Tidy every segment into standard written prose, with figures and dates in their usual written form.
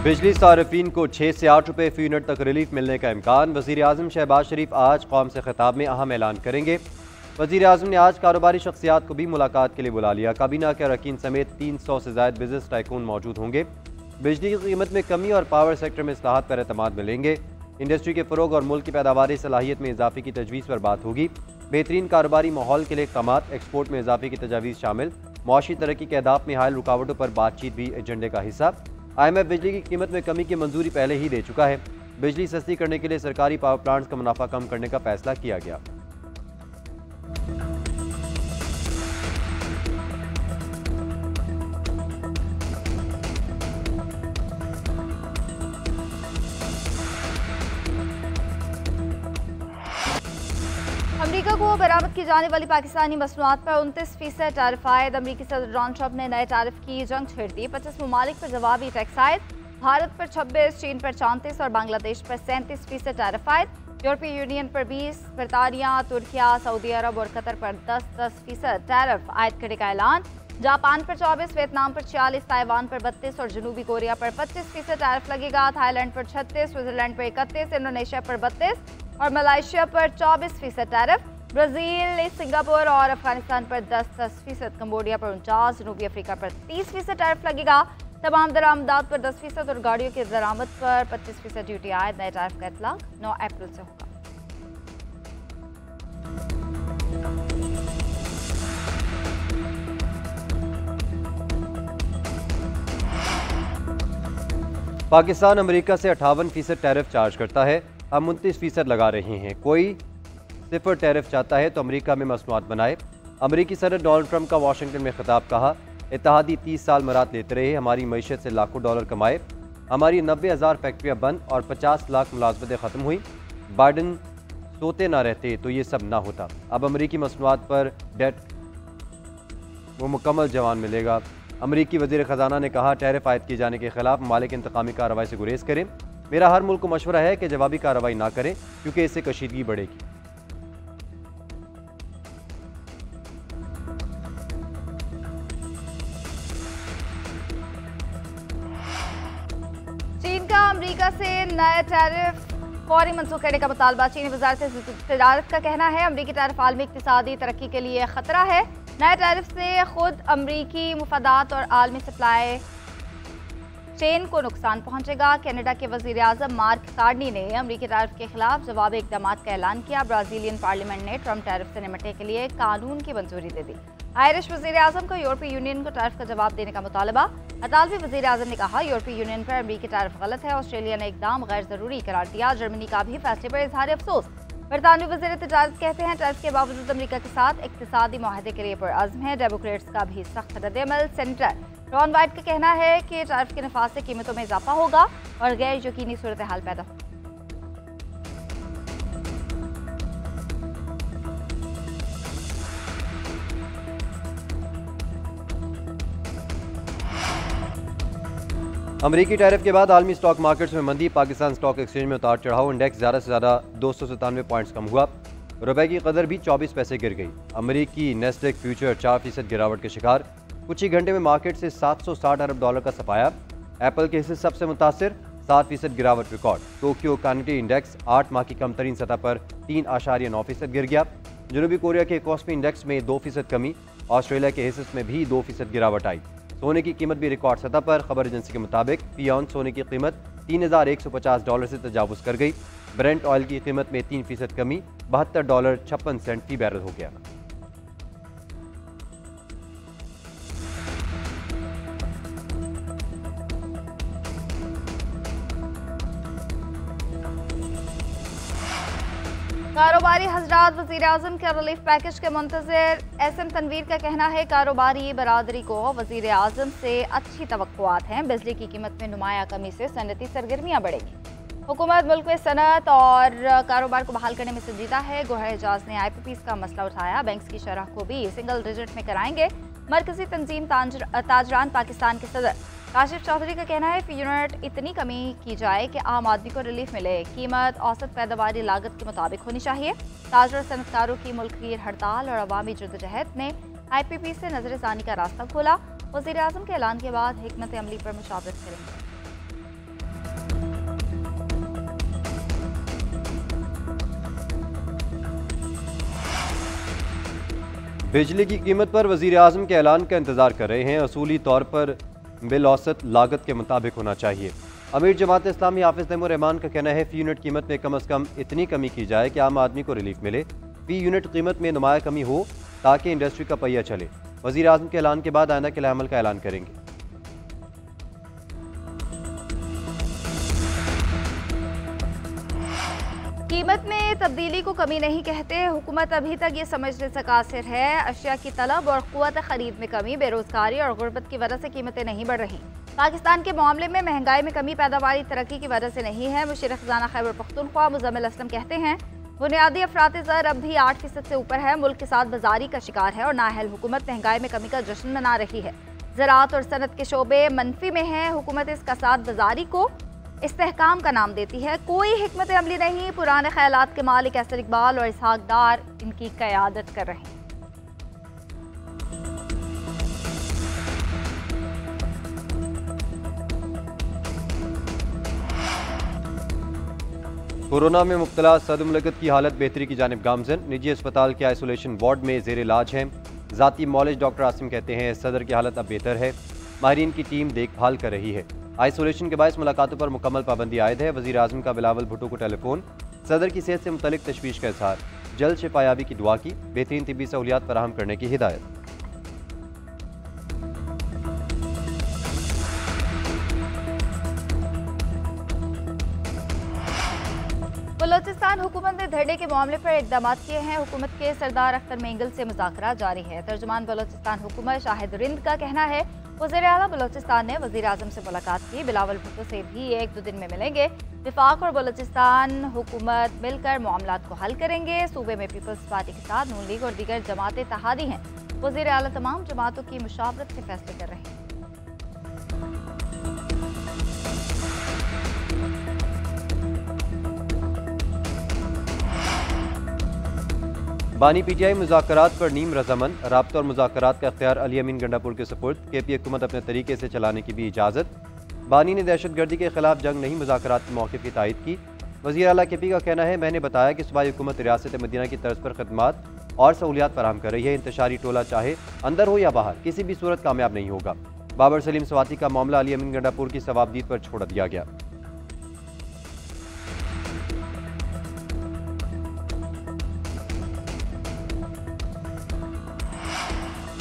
बिजली सार्फिन को 6 से 8 रुपये फी यूनिट तक रिलीफ मिलने का इम्कान। वज़ीर आज़म शहबाज शरीफ आज कौम से खिताब में अहम ऐलान करेंगे। वज़ीर आज़म ने आज कारोबारी शख्सियात को भी मुलाकात के लिए बुला लिया। काबीना के अरकान समेत 300 से ज़ायद बिजनेस टाइकून मौजूद होंगे। बिजली की कीमत में कमी और पावर सेक्टर में इस्लाहात पर एतमाद मिलेंगे। इंडस्ट्री के फ़रोग और मुल्क की पैदावारी सलाहियत में इजाफे की तजवीज़ पर बात होगी। बेहतरीन कारोबारी माहौल के लिए इक़दामात, एक्सपोर्ट में इजाफे की तजावीज़ शामिल। मुआशी तरक्की के अहदाफ में हायल रुकावटों पर बातचीत भी एजेंडे का हिस्सा। IMF बिजली की कीमत में कमी की मंजूरी पहले ही दे चुका है। बिजली सस्ती करने के लिए सरकारी पावर प्लांट्स का मुनाफा कम करने का फैसला किया गया। अमरीका को बरामद की जाने वाली पाकिस्तानी मसनूआत पर 29% टैरिफ आयद। अमरीकी सदर डोनाल्ड ट्रंप ने नए टैरिफ की जंग छेड़ दी। 25 ममालिक पर जवाबी टैक्स आयद। भारत पर 26, चीन पर 34 और बांग्लादेश पर 37% टैरिफ आयद। यूरोपीय यूनियन पर 20, बरतानिया, तुर्किया, सऊदी अरब और कतर पर 10% टैरिफ आयद करने का ऐलान। जापान पर 24, वियतनाम पर 46, ताइवान पर 32 और जनूबी कोरिया पर 25% टैरिफ लगेगा। थाईलैंड पर 36, स्विट्जरलैंड पर 31, इंडोनेशिया पर 32 और मलेशिया पर 24% टैरिफ। ब्राज़ील, सिंगापुर और अफगानिस्तान पर 10%, कंबोडिया पर 49, जनूबी अफ्रीका पर 30% टैरिफ लगेगा। तमाम दरामदात पर 10% और गाड़ियों की दरामद पर 25% ड्यूटी आयद। नए टैरिफ का इतलाक 9 अप्रैल से होगा। पाकिस्तान अमेरिका से 58% टैरिफ चार्ज करता है, हम 29% लगा रहे हैं। कोई 0 टैरिफ चाहता है तो अमेरिका में मसनूआत बनाए। अमेरिकी सदर डोनाल्ड ट्रंप का वाशिंगटन में खिताब। कहा, इत्तेहादी 30 साल मरात लेते रहे, हमारी मईशत से लाखों डॉलर कमाए, हमारी 90,000 फैक्ट्रियाँ बंद और 50 लाख मुलाजमतें ख़त्म हुई। बाइडन सोते ना रहते तो ये सब ना होता। अब अमेरिकी मसनूआत पर डेट वो मुकम्मल जवान मिलेगा। अमेरिकी वज़ीर ख़जाना ने कहा, टैरिफ आयद किए जाने के खिलाफ ममालिक इंतकामी कार्रवाई से गुरेज करें। मेरा हर मुल्क को मशवरा है कि जवाबी कार्रवाई ना करें क्योंकि इससे कशीदगी बढ़ेगी। चीन का अमेरिका से नए टैरिफ फौरी मंसूख करने का मुतालबा। चीनी वज़ारत तिजारत का कहना है, अमरीकी टैरिफ आलमी इक़्तिसादी तरक्की के लिए ख़तरा है। नए टैरिफ से खुद अमरीकी मुफादात और आलमी सप्लाई चेन को नुकसान पहुंचेगा। कनाडा के वज़ीर आज़म मार्क कार्नी ने अमरीकी टैरिफ के खिलाफ जवाबी इक़दामात का ऐलान किया। ब्राज़ीलियन पार्लियामेंट ने ट्रंप टैरिफ से निपटने के लिए कानून की मंजूरी दे दी। आयरिश वज़ीर आज़म को यूरोपीय यूनियन को टैरिफ का जवाब देने का मुतालबा। अतालवी वज़ीर आज़म ने कहा, यूरोपीय यूनियन पर अमरीकी टैरिफ गलत है। ऑस्ट्रेलिया ने इकदाम गैर ज़रूरी करार दिया। जर्मनी का भी फैसले पर इजहार अफसोस। बरतानवी वज़ीर तिजारत कहते हैं, टैरिफ के बावजूद अमरीका के साथ इक़्तिसादी मुआहदे के लिए पुरअज़्म है। डेमोक्रेट्स का भी सख्त रद्द-ए-अमल। सेनेटर रॉन वाइट का कहना है कि टैरिफ के नफाज से कीमतों में इजाफा होगा और गैर यकीनी सूरत हाल पैदा होगी। अमरीकी टैरिफ के बाद आलमी स्टॉक मार्केट्स में मंदी। पाकिस्तान स्टॉक एक्सचेंज में उतार चढ़ाव। इंडेक्स ज़्यादा से ज़्यादा 297 पॉइंट्स कम हुआ। रुपए की कदर भी 24 पैसे गिर गई। अमरीकी नेस्डेक फ्यूचर 4% गिरावट के शिकार। कुछ ही घंटे में मार्केट से 760 अरब डॉलर का सफाया। एप्पल के हिस्से सबसे मुतासिर, 7% गिरावट रिकॉर्ड। टोक्यो कॉन्टिटी इंडेक्स 8 माह की कम तरीन सतह पर 3.9% गिर गया। जनूबी कोरिया के कॉस्पी इंडेक्स में 2% कमी। ऑस्ट्रेलिया के हिस्से में भी 2% गिरावट आई। सोने की कीमत भी रिकॉर्ड सतह पर। खबर एजेंसी के मुताबिक फी आउंस सोने की कीमत $3,150 से तजावुज कर गई। ब्रेंट ऑयल की कीमत में 3% कमी, $72.56 फी बैरल हो गया। कारोबारी हजरात, वज़ीर आज़म के रिलीफ पैकेज के मुंतज़िर। SM तनवीर का कहना है, कारोबारी बरादरी को वज़ीर आज़म से अच्छी तवक्कुआत हैं। बिजली की कीमत में नुमाया कमी से सनती सरगर्मियाँ बढ़ेंगी। हुकूमत मुल्क में सनत और कारोबार को बहाल करने में संजीदा है। गोहर एजाज ने IPPs का मसला उठाया। बैंक्स की शरह को भी सिंगल डिजिट में कराएंगे। मरकजी तंजीम ताजरान पाकिस्तान के सदर काशिफ चौधरी का कहना है, फी यूनिट इतनी कमी की जाए कि आम आदमी को रिलीफ मिले। कीमत औसत पैदावारी लागत के मुताबिक होनी चाहिए। ताजर सनतकारों की मुल्कगीर हड़ताल और अवामी जद्दोजहद ने IPP से नजरसानी का रास्ता खोला। वज़ीर आज़म के ऐलान के बाद हिकमत अमली पर मुशावरत करेंगे। बिजली की कीमत पर वज़ीर आज़म के ऐलान का इंतजार कर रहे हैं। असूली तौर पर बिल औसत लागत के मुताबिक होना चाहिए। अमीर जमात इस्लामी हाफिज तैमूर रहमान का कहना है फी यूनिट कीमत में कम अज़ कम इतनी कमी की जाए कि आम आदमी को रिलीफ मिले। फी यूनिट कीमत में नुमाया कमी हो ताकि इंडस्ट्री का पहिया चले। वज़ीर आज़म के ऐलान के बाद आइंदा के अमल का ऐलान करेंगे। कीमत में तब्दीली को कमी नहीं कहते। हुकूमत अभी तक ये समझने से कासिर है अशिया की तलब और क़ुव्वत ख़रीद में कमी, बेरोज़गारी और गुर्बत की वजह से कीमतें नहीं बढ़ रही। पाकिस्तान के मामले में महंगाई में कमी पैदावारी तरक्की की वजह से नहीं है। मुशीर ख़ज़ाना खैबर पख्तूनख्वा मुज़म्मिल असलम कहते हैं बुनियादी अफराती ज़र अब भी 8% से ऊपर है। मुल्क के साथ बाजारी का शिकार है और नाअहल हुकूमत महंगाई में कमी का जश्न मना रही है। ज़राअत और सनत के शोबे मनफी में हैं। हुकूमत इस कसाद बाजारी को इस्तेहकाम का नाम देती है। कोई हिकमत अमली नहीं। पुराने ख्यालात के मालिक ऐसर इकबाल और इसहाक डार इनकी क़यादत कर रहे हैं। कोरोना में मुब्तला सदमुलकत की हालत बेहतरी की जानिब गामजन। निजी अस्पताल के आइसोलेशन वार्ड में जेर इलाज हैं। ज़ाती मौलिज डॉक्टर आसिम कहते हैं सदर की हालत अब बेहतर है। माहिरीन की टीम देखभाल कर रही है। आइसोलेशन के बायस मुलाकातों पर मुकम्मल पाबंदी आयद है। वज़ीर आज़म का बिलावल भुट्टो को टेलीफोन। सदर की सेहत से मुतल्लिक तशवीश का इजहार। जल्द शिफायाबी की दुआ की। बेहतरीन तिब्बी सहूलियात फराहम करने की हिदायत। बलोचिस्तान हुकूमत ने धरने के मामले पर इकदाम किए हैं। हुकूमत के सरदार अख्तर मेंगल से मुज़ाकरा जारी है। तर्जुमान बलोचिस्तान हुकूमत शाहिद रिंद का कहना है वज़ीर आला बलोचिस्तान ने वज़ीर आज़म से मुलाकात की। बिलावल भुट्टो से भी 1-2 दिन में मिलेंगे। विफाक और बलोचिस्तान हुकूमत मिलकर मामलात को हल करेंगे। सूबे में पीपल्स पार्टी के साथ नून लीग और दीगर जमातें इत्तेहादी हैं। वज़ीर आला तमाम जमातों की मुशावरत से फैसले कर रहे हैं। बानी पीटीआई मुज़ाकरात पर नीम रजामंद। राब्ता और मुज़ाकरात का इख्तियार अली अमीन गंडापुर के सपुर्द। केपी हुकूमत अपने तरीके से चलाने की भी इजाज़त। बानी ने दहशतगर्दी के खिलाफ जंग नहीं मुज़ाकरात के मौक़िफ़ की तायद की। वज़ीर आला केपी का कहना है मैंने बताया कि सूबाई हुकूमत रियासत मदीना की तर्ज पर खदमात और सहूलियात फराहम कर रही है। इंतशारी टोला चाहे अंदर हो या बाहर किसी भी सूरत कामयाब नहीं होगा। बाबर सलीम स्वाति का मामला अली अमीन गंडापुर की सवाबदीद पर छोड़ दिया गया।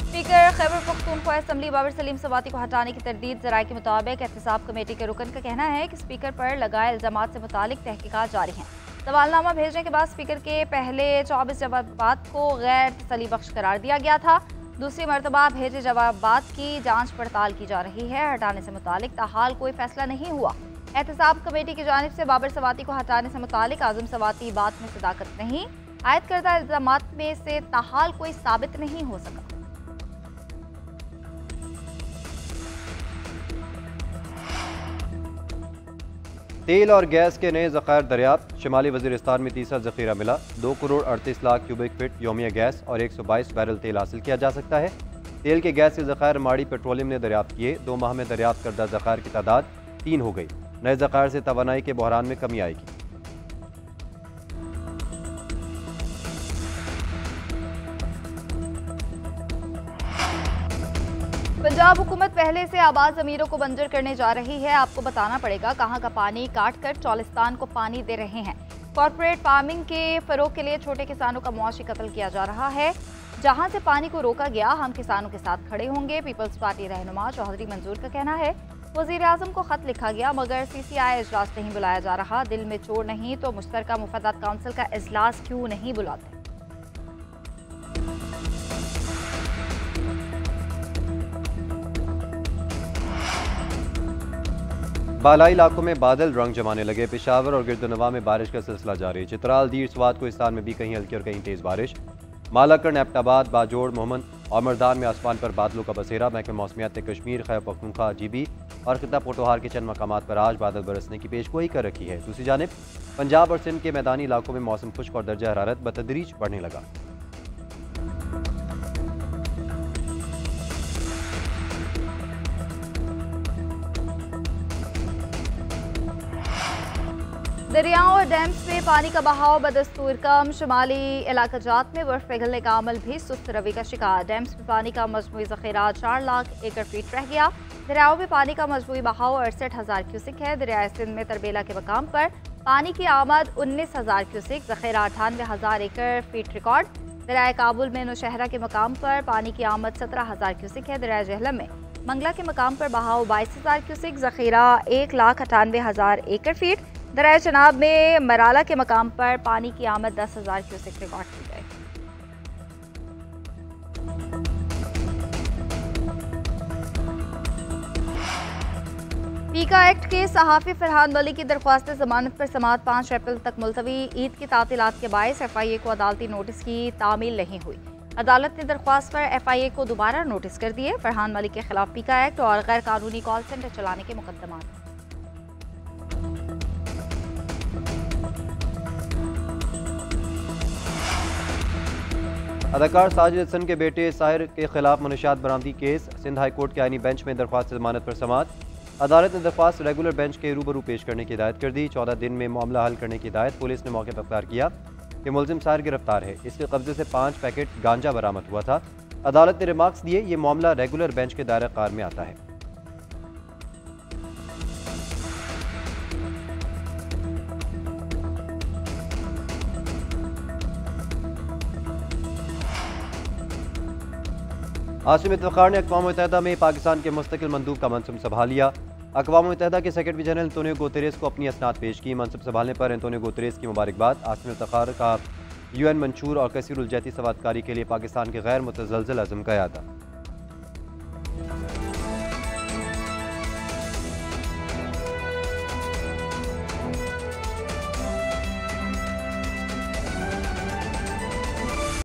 स्पीकर खैबर पख्तूनख्वा असम्बली बाबर सलीम स्वाति को हटाने की तरदीद। ज़राए के मुताबिक एहतसाब कमेटी के रुकन का कहना है कि स्पीकर पर लगाए इल्ज़ामात से मुतालिक तहकीकात जारी हैं। सवालनामा भेजने के बाद स्पीकर के पहले 24 जवाबात को गैर तसली बख्श करार दिया गया था। दूसरी मरतबा भेजे जवाबात की जांच पड़ताल की जा रही है। हटाने से मुतालिक ताहाल कोई फैसला नहीं हुआ। एहतसाब कमेटी की जानिब से बाबर स्वाति को हटाने से मुतालिक आज़म स्वाति बात में सदाकत नहीं। आयद करदा इल्ज़ामात में से ताहाल कोई साबित नहीं हो सका। तेल और गैस के नए ज़खायर दरियाफ्त। शुमाली वज़ीरिस्तान में तीसरा ज़ख़ीरा मिला। 2 करोड़ 38 लाख क्यूबिक फीट योमिया गैस और 122 बैरल तेल हासिल किया जा सकता है। तेल के गैस के ज़खायर माड़ी पेट्रोलियम ने दरियाफ्त किए। 2 माह में दरियाफ्त करदा ज़खायर की तादाद 3 हो गई। नए ज़खायर से तवानाई के बहरान में कमी आएगी। पंजाब हुकूमत पहले से आबाद ज़मीरों को बंजर करने जा रही है। आपको बताना पड़ेगा कहाँ का पानी काट कर चौलिस्तान को पानी दे रहे हैं। कॉर्पोरेट फार्मिंग के फ़रोग के लिए छोटे किसानों का मुआशी कत्ल किया जा रहा है। जहाँ से पानी को रोका गया हम किसानों के साथ खड़े होंगे। पीपल्स पार्टी रहनुमा चौधरी मंजूर का कहना है वज़ीर आज़म को खत लिखा गया मगर CCI इजलास नहीं बुलाया जा रहा। दिल में चोर नहीं तो मुश्तरका मुफादात काउंसिल का इजलास क्यों नहीं बुलाते। बालाई इलाकों में बादल रंग जमाने लगे। पेशावर और गिरदनवा में बारिश का सिलसिला जारी। चित्राल, दीर, स्वात, कोहिस्तान में भी कहीं हल्की और कहीं तेज बारिश। मालाकड़, एबटाबाद, बाजोड़, मोहम्मद और मर्दान में आसमान पर बादलों का बसेरा। महकमे मौसमियात ने कश्मीर, खैबर पख्तूनख्वा, GB और खिता पोटोहार के चंद मकामात पर आज बादल बरसने की पेशगोई कर रखी है। दूसरी जानिब पंजाब और सिंध के मैदानी इलाकों में मौसम खुश्क और दर्जा हरारत बतदरीज बढ़ने लगा। दरियाओं और डैम्स में पानी का बहाव बदस्तूर कम। शुमाली इलाका जात में बर्फ पिघलने का अमल भी सुस्त रवि का शिकार। डैम्स में पानी का मजमूई ज़ख़ीरा 4 लाख एकड़ फीट रह गया। दरियाओं में पानी का मजमूई बहाव 68,000 क्यूसिक है। दरियाए सिंध में तरबेला के मकाम पर पानी की आमद 19,000 क्यूसिक, ज़ख़ीरा 98,000 एकड़ फीट रिकॉर्ड। दरियाए काबुल में नौशहरा के मकाम पर पानी की आमद 17,000 क्यूसिक है। दरियाए जहलम में मंगला के मकाम पर बहाव 22,000 क्यूसिक, ज़ख़ीरा 1,98,000 एकड़ फीट। दरियाए चनाब में मराला के मकाम पर पानी की आमद 10,000 क्यूसिक रिकॉर्ड की गई। पीका एक्ट के सहाफ़ी फरहान वली की दरख्वास्त जमानत पर समाअत 5 अप्रैल तक मुलतवी। ईद की तातीलात के बायस FIA को अदालती नोटिस की तामील नहीं हुई। अदालत ने दरख्वास्त पर FIA को दोबारा नोटिस कर दिए। फरहान वली के खिलाफ पीका एक्ट और गैर कानूनी कॉल सेंटर चलाने के मुकदमात। अदाकार साजिद हसन के बेटे साहिर के खिलाफ मनशियात बरामदी केस। सिंध हाई कोर्ट के आईनी बेंच में दरख्वास्त जमानत पर समाअत। अदालत ने दरख्वास्त रेगुलर बेंच के रूबरू पेश करने की हिदायत कर दी। 14 दिन में मामला हल करने की हिदायत। पुलिस ने मौके पर इख्तियार किया कि मुलजिम साहिर गिरफ्तार है। इसके कब्जे से 5 पैकेट गांजा बरामद हुआ था। अदालत ने रिमार्क्स दिए, ये मामला रेगुलर बेंच के दायरे कार में आता है। आसिम इफ्तिखार ने अक़वाम मुत्तहिदा में पाकिस्तान के मुस्तकिल मंदूब का मनसब संभाल लिया। अक़वाम मुत्तहिदा के सेक्रेटरी जनरल एंटोनियो गुतेरेस को अपनी असनाद पेश की। मनसब संभालने पर एंटोनियो गुतेरेस की मुबारकबाद। आसिम इफ्तिखार का UN मंशूर और कसीरुल जहती सवादकारी के लिए पाकिस्तान के गैर मुतज़लज़ल अज़म का यादा।